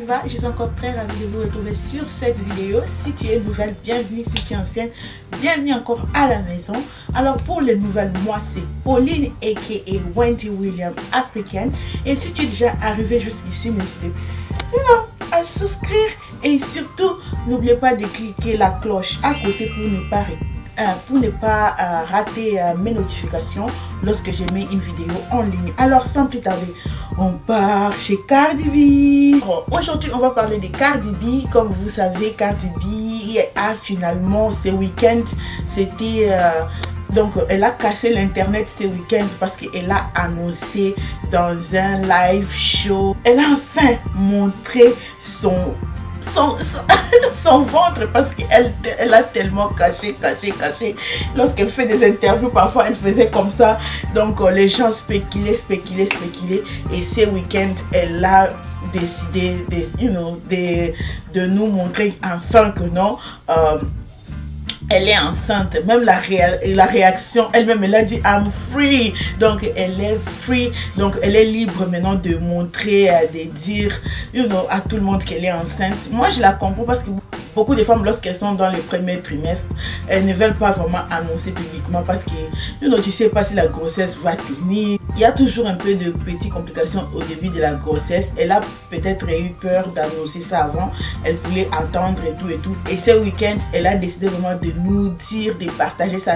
va? Je suis encore très ravie de vous retrouver sur cette vidéo. Si tu es nouvelle, bienvenue. Si tu es ancienne, bienvenue encore à la maison. Alors pour les nouvelles, moi c'est Pauline aka Wendy Williams africaine. Et si tu es déjà arrivé jusqu'ici, n'hésitez pas à souscrire. Et surtout, n'oubliez pas de cliquer la cloche à côté pour ne pas rater mes notifications lorsque je mets une vidéo en ligne. Alors sans plus tarder, on part chez Cardi B. Aujourd'hui on va parler de Cardi B. Comme vous savez, Cardi B a finalement ce week-end, c'était donc elle a cassé l'internet ce week-end parce qu'elle a annoncé dans un live show, elle a enfin montré son ventre parce qu'elle a tellement caché. Lorsqu'elle fait des interviews, parfois elle faisait comme ça. Donc les gens spéculaient. Et ce week-end, elle a décidé de nous montrer enfin que non. Elle est enceinte. Même la réaction elle-même, elle a dit I'm free. Donc elle est free, donc elle est libre maintenant de montrer, de dire à tout le monde qu'elle est enceinte. Moi je la comprends parce que beaucoup de femmes, lorsqu'elles sont dans le premier trimestre, elles ne veulent pas vraiment annoncer publiquement parce que tu sais pas si la grossesse va tenir. Il y a toujours un peu de petites complications au début de la grossesse. Elle a peut-être eu peur d'annoncer ça avant. Elle voulait attendre et tout. Et ce week-end, elle a décidé vraiment de nous dire, de partager ça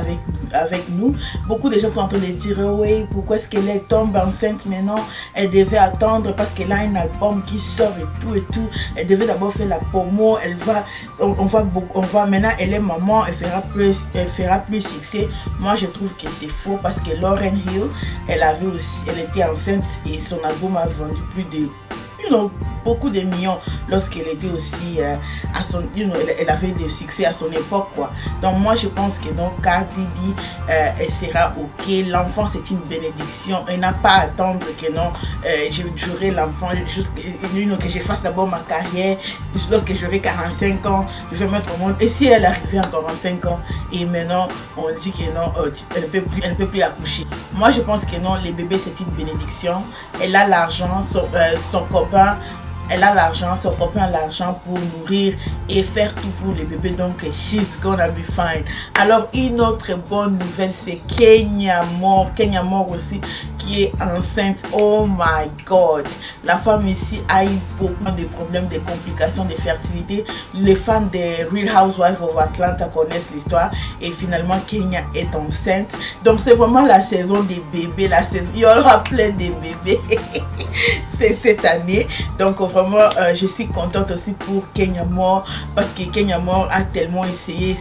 avec nous. Beaucoup de gens sont en train de dire oui, pourquoi est-ce qu'elle tombe enceinte maintenant? Elle devait attendre parce qu'elle a un album qui sort et tout. Elle devait d'abord faire la promo. On va maintenant, elle est maman, elle fera plus succès. Moi je trouve que c'est faux parce que Lauryn Hill, elle était enceinte et son album a vendu plus de beaucoup de millions lorsqu'elle était aussi elle avait des succès à son époque quoi. Donc moi je pense que donc Cardi B elle sera ok. L'enfant c'est une bénédiction. Elle n'a pas à attendre que non j'aurai l'enfant que je fasse d'abord ma carrière. Lorsque j'aurai 45 ans je vais mettre au monde. Et si elle arrivait à 45 ans et maintenant on dit que non elle peut plus accoucher. Moi je pense que non, les bébés c'est une bénédiction. Elle a l'argent, son copain, elle a l'argent, son copain a l'argent pour nourrir et faire tout pour les bébés. Donc she's gonna be fine. Alors une autre bonne nouvelle, c'est Kenya Moore aussi qui est enceinte. Oh my god, la femme ici a eu beaucoup de problèmes, de complications de fertilité. Les fans des Real Housewives of Atlanta connaissent l'histoire et finalement Kenya est enceinte. Donc c'est vraiment la saison des bébés, il y aura plein de bébés c'est cette année. Donc vraiment je suis contente aussi pour Kenya Moore parce que Kenya Moore a tellement essayé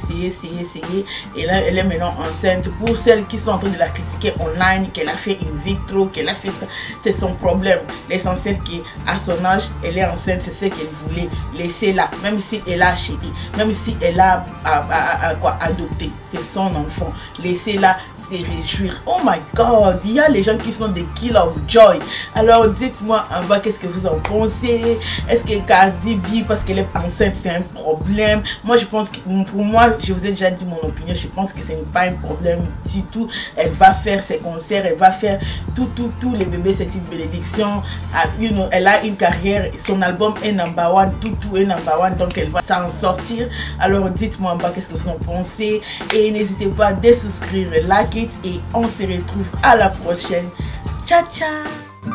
et là elle est maintenant enceinte. Pour celles qui sont en train de la critiquer online, qu'elle a fait une vitro, qu'elle a fait ça, c'est son problème. L'essentiel qu'à son âge elle est enceinte, c'est ce qu'elle voulait. Laisser là, même si elle a chéri, même si elle a adopté, c'est son enfant. Laissez là réjouir. Oh my god, il y a les gens qui sont des kill of joy. Alors dites-moi en bas qu'est-ce que vous en pensez. Est-ce que Cardi B parce qu'elle est enceinte c'est un problème? Moi je pense que pour moi, je vous ai déjà dit mon opinion, je pense que ce n'est pas un problème du tout. Elle va faire ses concerts, elle va faire tous les bébés, c'est une bénédiction. Elle a une carrière, son album est number one, tout est number one, donc elle va s'en sortir. Alors dites-moi en bas qu'est-ce que vous en pensez et n'hésitez pas à souscrire, liker et on se retrouve à la prochaine. Ciao ciao.